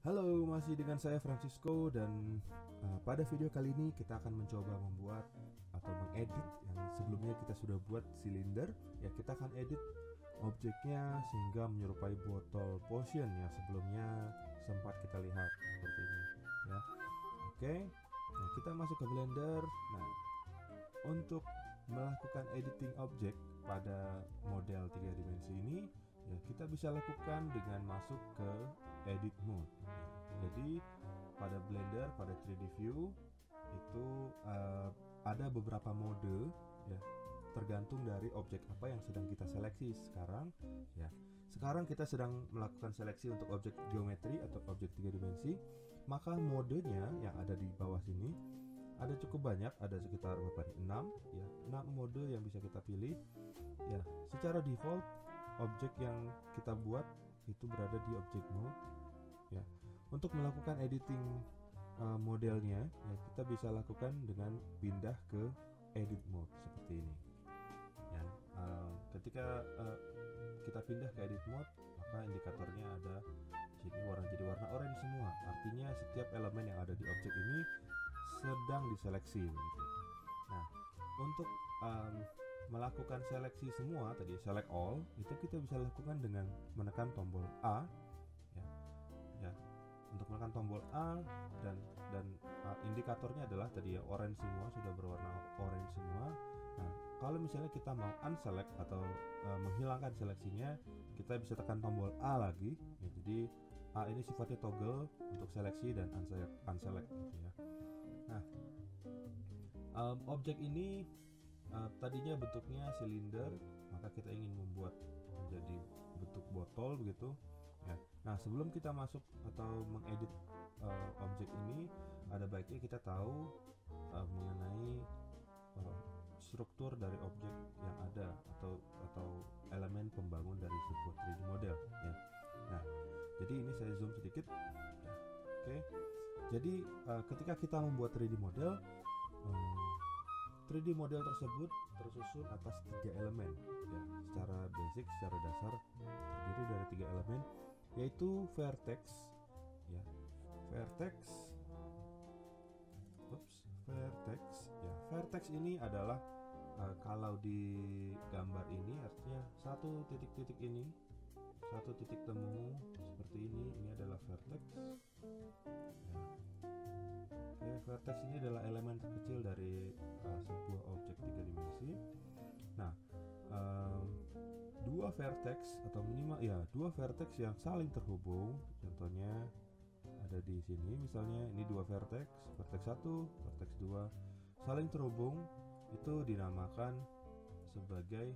Halo, masih dengan saya Francisco dan pada video kali ini kita akan mencoba membuat atau mengedit yang sebelumnya kita sudah buat silinder. Ya, kita akan edit objeknya sehingga menyerupai botol potion yang sebelumnya sempat kita lihat seperti ini. Ya, oke. Nah, kita masuk ke Blender. Nah, untuk melakukan editing objek pada model 3 dimensi ini, ya kita bisa lakukan dengan masuk ke edit mode. Jadi pada Blender, pada 3D View itu ada beberapa mode, ya, tergantung dari objek apa yang sedang kita seleksi sekarang. Ya, sekarang kita sedang melakukan seleksi untuk objek geometri atau objek 3 dimensi, maka modenya yang ada di bawah sini ada cukup banyak, ada sekitar 6 ya, 6 mode yang bisa kita pilih. Ya, secara default objek yang kita buat itu berada di object mode. Ya, untuk melakukan editing modelnya, ya, kita bisa lakukan dengan pindah ke edit mode seperti ini. Ya, ketika kita pindah ke edit mode, maka indikatornya ada sini jadi warna oranye semua. Artinya setiap elemen yang ada di objek ini sedang diseleksi begitu. Nah, untuk melakukan seleksi semua tadi select all itu kita bisa lakukan dengan menekan tombol A, ya. Ya, untuk menekan tombol A dan indikatornya adalah tadi ya orange semua, sudah berwarna orange semua. Nah, kalau misalnya kita mau unselect atau menghilangkan seleksinya, kita bisa tekan tombol A lagi. Ya, jadi A ini sifatnya toggle untuk seleksi dan unselect gitu ya. Nah, objek ini tadinya bentuknya silinder, maka kita ingin membuat menjadi bentuk botol begitu. Ya. Nah, sebelum kita masuk atau mengedit objek ini, ada baiknya kita tahu mengenai struktur dari objek yang ada atau elemen pembangun dari sebuah 3D model. Ya. Nah, jadi ini saya zoom sedikit. Ya. Oke. Jadi ketika kita membuat 3D model, 3D model tersebut tersusun atas 3 elemen. Ya, secara basic, secara dasar terdiri dari 3 elemen, yaitu vertex, ya, vertex, ya, vertex ini adalah kalau di gambar ini artinya satu titik-titik ini, satu titik temu seperti ini adalah vertex. Ya, vertex ini adalah elemen terkecil dari sebuah objek 3 dimensi. Nah, dua vertex atau minimal ya dua vertex yang saling terhubung, contohnya ada di sini misalnya, ini dua vertex, vertex 1, vertex 2 saling terhubung, itu dinamakan sebagai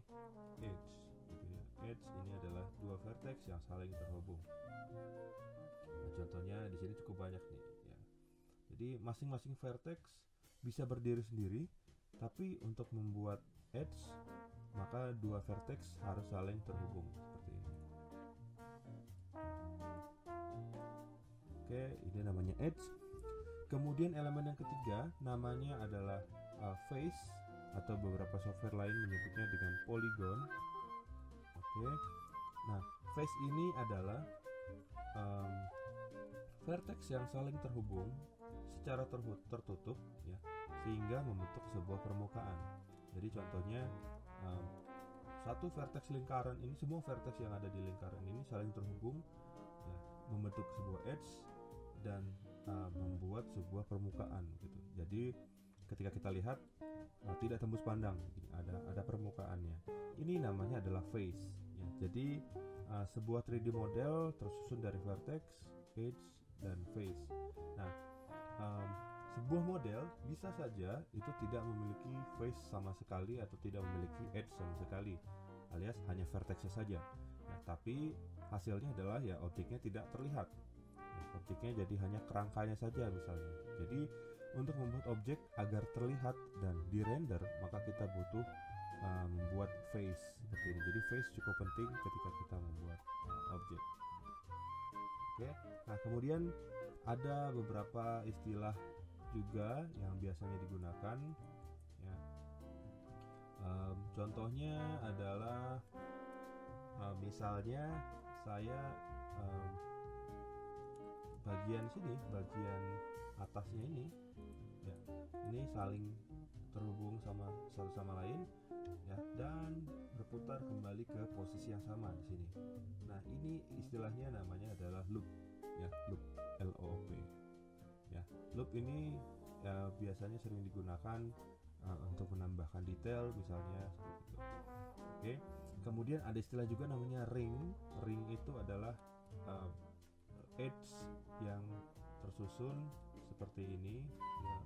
edge gitu ya. Edge ini adalah dua vertex yang saling terhubung. Nah, contohnya di sini cukup banyak nih ya. Jadi masing-masing vertex bisa berdiri sendiri, tapi untuk membuat edge maka dua vertex harus saling terhubung seperti ini. Oke, ini namanya edge. Kemudian elemen yang ketiga namanya adalah face, atau beberapa software lain menyebutnya dengan polygon. Oke. Nah, face ini adalah vertex yang saling terhubung secara tertutup ya, sehingga membentuk sebuah permukaan. Jadi contohnya satu vertex lingkaran ini, semua vertex yang ada di lingkaran ini saling terhubung ya, membentuk sebuah edge dan membuat sebuah permukaan gitu. Jadi ketika kita lihat tidak tembus pandang, ada permukaannya. Ini namanya adalah face ya. Jadi sebuah 3D model tersusun dari vertex, edge, dan face. Nah, sebuah model bisa saja itu tidak memiliki face sama sekali atau tidak memiliki edge sama sekali, alias hanya vertexnya saja. Nah, tapi hasilnya adalah ya objeknya tidak terlihat. Ya, objeknya jadi hanya kerangkanya saja misalnya. Jadi untuk membuat objek agar terlihat dan dirender, maka kita butuh membuat face seperti ini. Jadi face cukup penting ketika kita membuat objek. Oke. Nah, kemudian ada beberapa istilah juga yang biasanya digunakan ya. Contohnya adalah misalnya saya bagian sini, bagian atasnya ini ya, ini saling terhubung sama satu sama lain ya, dan berputar kembali ke posisi yang sama di sini. Nah, ini istilahnya namanya adalah loop ya, loop, LOOP ya. Loop ini ya, biasanya sering digunakan untuk menambahkan detail misalnya seperti itu. Oke. Kemudian ada istilah juga namanya ring. Ring itu adalah edge yang tersusun seperti ini ya,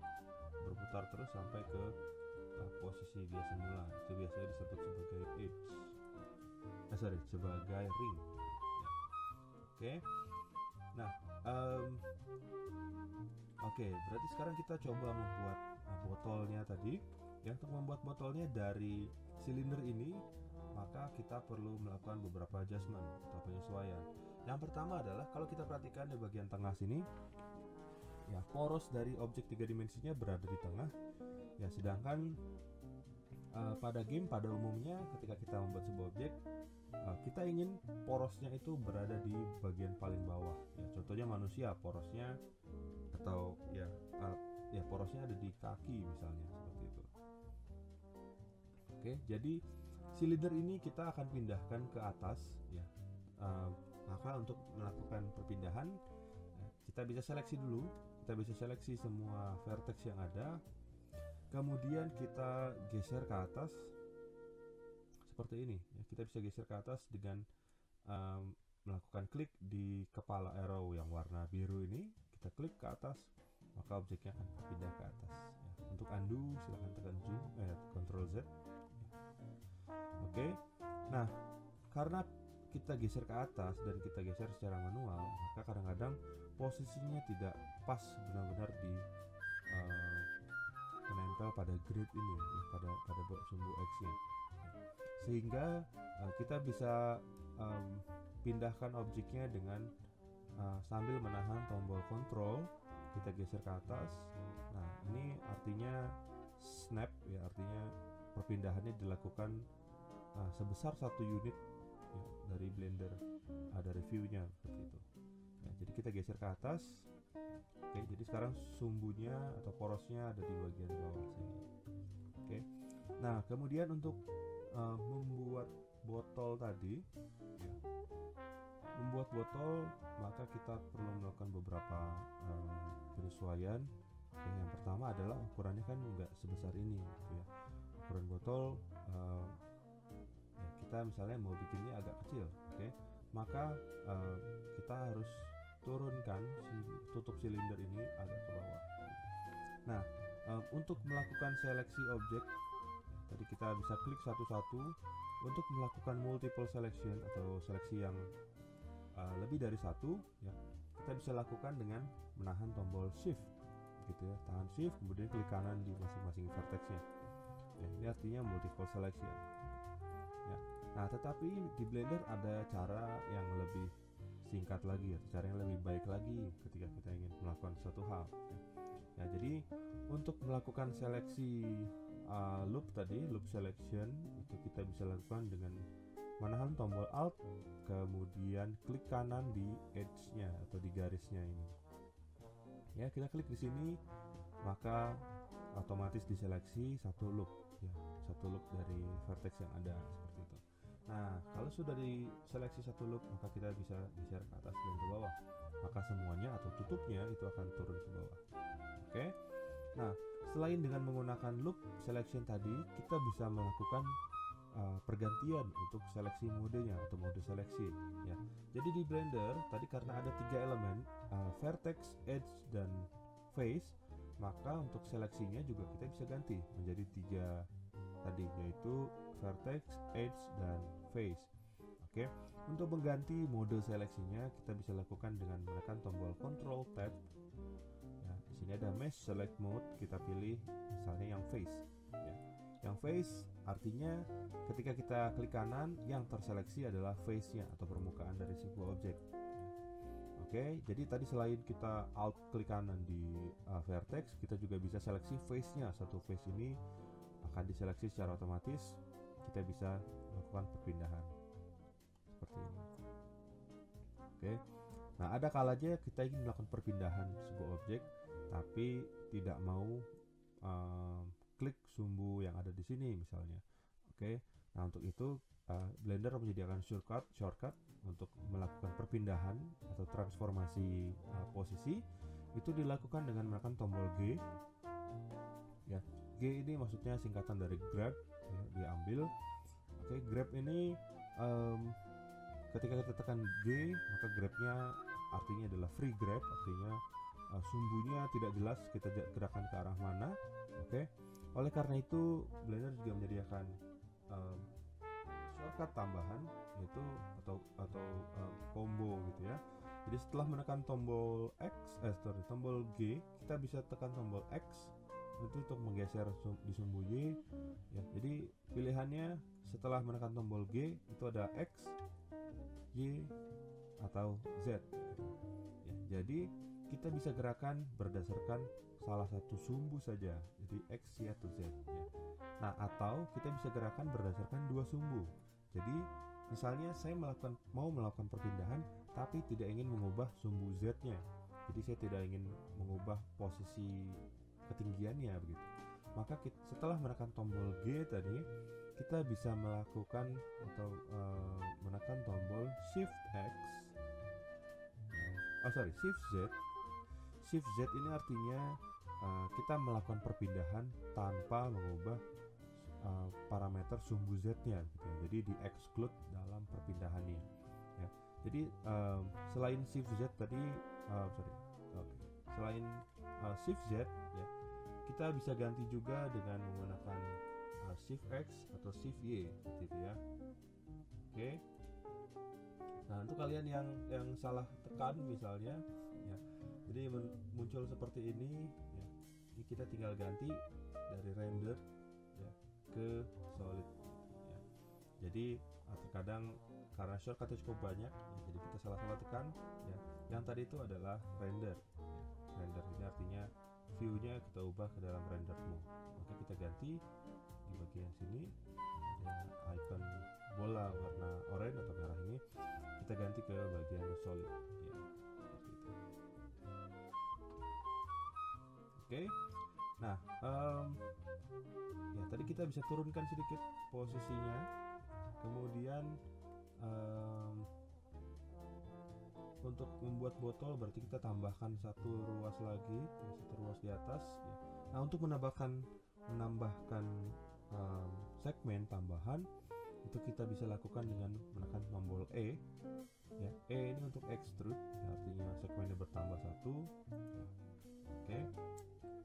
berputar terus sampai ke posisi dia semula. Itu biasanya disebut sebagai edge. Sebagai ring ya. Oke. Nah, oke, berarti sekarang kita coba membuat botolnya tadi. Yang untuk membuat botolnya dari silinder ini, maka kita perlu melakukan beberapa adjustment atau penyesuaian. Yang pertama adalah kalau kita perhatikan di bagian tengah sini, ya, poros dari objek 3 dimensinya berada di tengah. Ya, sedangkan pada game pada umumnya ketika kita membuat sebuah objek, kita ingin porosnya itu berada di bagian paling bawah. Ya, contohnya manusia, porosnya atau ya porosnya ada di kaki misalnya seperti itu. Oke, jadi silinder ini kita akan pindahkan ke atas ya. Maka untuk melakukan perpindahan kita bisa seleksi dulu, kita bisa seleksi semua vertex yang ada, kemudian kita geser ke atas seperti ini ya. Kita bisa geser ke atas dengan melakukan klik di kepala arrow yang warna biru ini, kita klik ke atas, maka objeknya akan berpindah ke atas ya. Untuk undo silahkan tekan zoom, Ctrl Z. Oke. Nah, karena kita geser ke atas dan kita geser secara manual, maka kadang-kadang posisinya tidak pas benar-benar di menempel pada grid ini ya, pada sumbu X-nya. Sehingga kita bisa pindahkan objeknya dengan sambil menahan tombol kontrol, kita geser ke atas. Nah, ini artinya snap ya, artinya perpindahannya dilakukan sebesar 1 unit ya, dari Blender, dari view-nya seperti itu ya. Jadi kita geser ke atas. Oke, jadi sekarang sumbunya atau porosnya ada di bagian bawah sini. Oke. Nah, kemudian untuk membuat botol tadi ya, membuat botol, maka kita perlu melakukan beberapa penyesuaian. Oke, yang pertama adalah ukurannya kan nggak sebesar ini gitu ya. Ukuran botol ya, kita misalnya mau bikinnya agak kecil, oke, maka kita harus turunkan tutup silinder ini agak ke bawah. Nah, untuk melakukan seleksi objek, tadi kita bisa klik satu-satu. Untuk melakukan multiple selection atau seleksi yang lebih dari satu ya, kita bisa lakukan dengan menahan tombol shift gitu ya, tahan shift kemudian klik kanan di masing-masing vertexnya ya, ini artinya multiple selection ya. Nah, tetapi di Blender ada cara yang lebih singkat lagi ya, cara yang lebih baik lagi ketika kita ingin melakukan suatu hal ya. Ya, jadi untuk melakukan seleksi loop tadi, loop selection, itu kita bisa lakukan dengan menahan tombol Alt, kemudian klik kanan di edge-nya atau di garisnya ini. Ya, kita klik di sini, maka otomatis diseleksi satu loop ya, satu loop dari vertex yang ada seperti itu. Nah, kalau sudah diseleksi satu loop, maka kita bisa geser ke atas dan ke bawah. Maka semuanya atau tutupnya itu akan turun ke bawah. Oke. Nah, selain dengan menggunakan loop selection tadi, kita bisa melakukan pergantian untuk seleksi modenya atau mode seleksi ya. Jadi di Blender tadi karena ada 3 elemen, vertex, edge, dan face, maka untuk seleksinya juga kita bisa ganti menjadi 3 tadi, yaitu vertex, edge, dan face. Oke. Untuk mengganti mode seleksinya kita bisa lakukan dengan menekan tombol Ctrl Tab. Di sini ada Mesh Select Mode, kita pilih misalnya yang face ya. Yang face artinya ketika kita klik kanan, yang terseleksi adalah face-nya atau permukaan dari sebuah objek. Oke, jadi tadi selain kita Alt klik kanan di vertex, kita juga bisa seleksi face-nya. Satu face ini akan diseleksi secara otomatis, kita bisa melakukan perpindahan seperti ini. Oke. Nah, ada kalanya kita ingin melakukan perpindahan sebuah objek tapi tidak mau klik sumbu yang ada di sini misalnya. Oke. Nah, untuk itu Blender menyediakan shortcut untuk melakukan perpindahan atau transformasi posisi. Itu dilakukan dengan menekan tombol G. Ya, G ini maksudnya singkatan dari grab, ya, diambil. Oke, grab ini ketika kita tekan G, maka grabnya artinya adalah free grab, artinya sumbunya tidak jelas kita gerakan ke arah mana. Oke. Oleh karena itu Blender juga menyediakan shortcut tambahan, yaitu atau combo gitu ya. Jadi setelah menekan tombol tombol G, kita bisa tekan tombol X itu untuk menggeser di sumbu Y ya. Jadi pilihannya setelah menekan tombol G itu ada X, Y atau Z gitu. Ya, jadi kita bisa gerakan berdasarkan salah satu sumbu saja, jadi X, Y atau Z ya. Nah, atau kita bisa gerakan berdasarkan dua sumbu. Jadi misalnya saya mau melakukan perpindahan tapi tidak ingin mengubah sumbu Z-nya. Jadi saya tidak ingin mengubah posisi ketinggiannya begitu. Maka setelah menekan tombol G tadi, kita bisa melakukan atau menekan tombol Shift X. Shift Z. Shift Z ini artinya kita melakukan perpindahan tanpa mengubah parameter sumbu Z-nya gitu. Jadi di exclude dalam perpindahannya ya. Jadi selain Shift Z tadi selain Shift Z ya, kita bisa ganti juga dengan menggunakan Shift X atau Shift Y seperti itu ya. Oke. Nah, untuk kalian yang salah tekan misalnya ya, jadi muncul seperti ini ya. Ini kita tinggal ganti dari render ya ke solid ya. Jadi terkadang karena shortcutnya cukup banyak ya, jadi kita salah tekan ya. Yang tadi itu adalah render ya. Render ini artinya view-nya kita ubah ke dalam render mode. Maka kita ganti di bagian sini ada icon bola warna oranye atau merah ini, kita ganti ke bagian solid ya, seperti itu. Oke. Nah, ya tadi kita bisa turunkan sedikit posisinya, kemudian untuk membuat botol berarti kita tambahkan satu ruas lagi, satu ruas di atas ya. Nah, untuk menambahkan segmen tambahan itu kita bisa lakukan dengan menekan tombol E ya. E ini untuk extrude ya, artinya segmennya bertambah satu ya. Oke.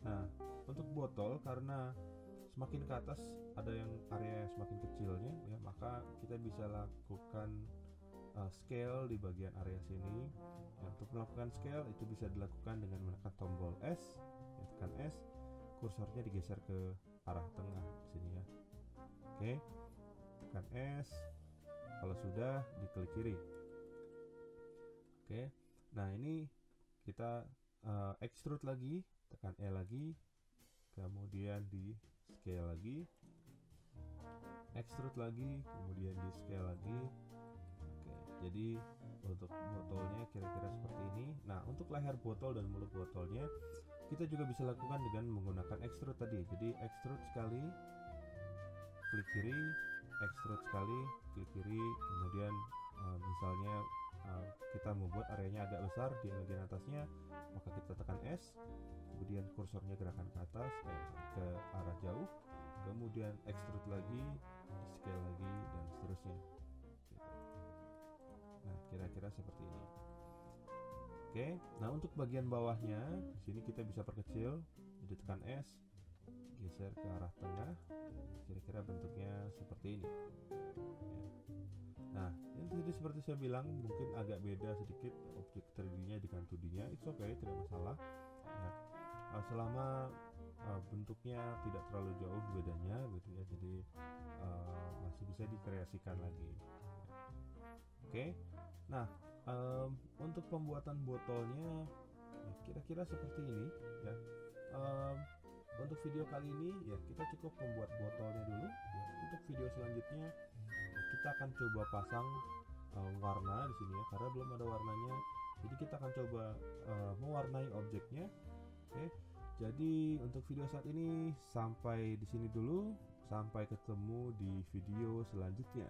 Nah, untuk botol karena semakin ke atas ada yang area yang semakin kecilnya ya, maka kita bisa lakukan scale di bagian area sini ya. Untuk melakukan scale itu bisa dilakukan dengan menekan tombol S ya, tekan S, kursornya digeser ke arah tengah di sini ya. Oke, tekan S, kalau sudah diklik kiri. Oke, nah ini kita extrude lagi, tekan E lagi, kemudian di scale lagi, extrude lagi, kemudian di scale lagi. Oke, jadi untuk botolnya kira-kira seperti ini. Nah, untuk leher botol dan mulut botolnya kita juga bisa lakukan dengan menggunakan extrude tadi. Jadi extrude sekali, klik kiri, extrude sekali, klik kiri, kemudian misalnya kita membuat areanya agak besar di bagian atasnya, maka kita tekan S, kemudian kursornya gerakan ke atas ke arah jauh, kemudian extrude lagi, di scale lagi, dan seterusnya gitu. Nah, kira-kira seperti ini. Oke, nah untuk bagian bawahnya di sini kita bisa perkecil, jadi tekan S, geser ke arah tengah, kira-kira bentuknya seperti ini ya. Nah, ini seperti saya bilang mungkin agak beda sedikit objek 3D-nya dengan 2D-nya, it's okay, tidak masalah ya. Selama bentuknya tidak terlalu jauh bedanya gitu ya, jadi masih bisa dikreasikan lagi ya. Oke. Nah, untuk pembuatan botolnya ya, kira-kira seperti ini ya. Untuk video kali ini ya kita cukup membuat botolnya dulu ya. Untuk video selanjutnya ya, kita akan coba pasang warna di sini ya, karena belum ada warnanya. Jadi kita akan coba mewarnai objeknya. Oke. Jadi untuk video saat ini sampai di sini dulu. Sampai ketemu di video selanjutnya.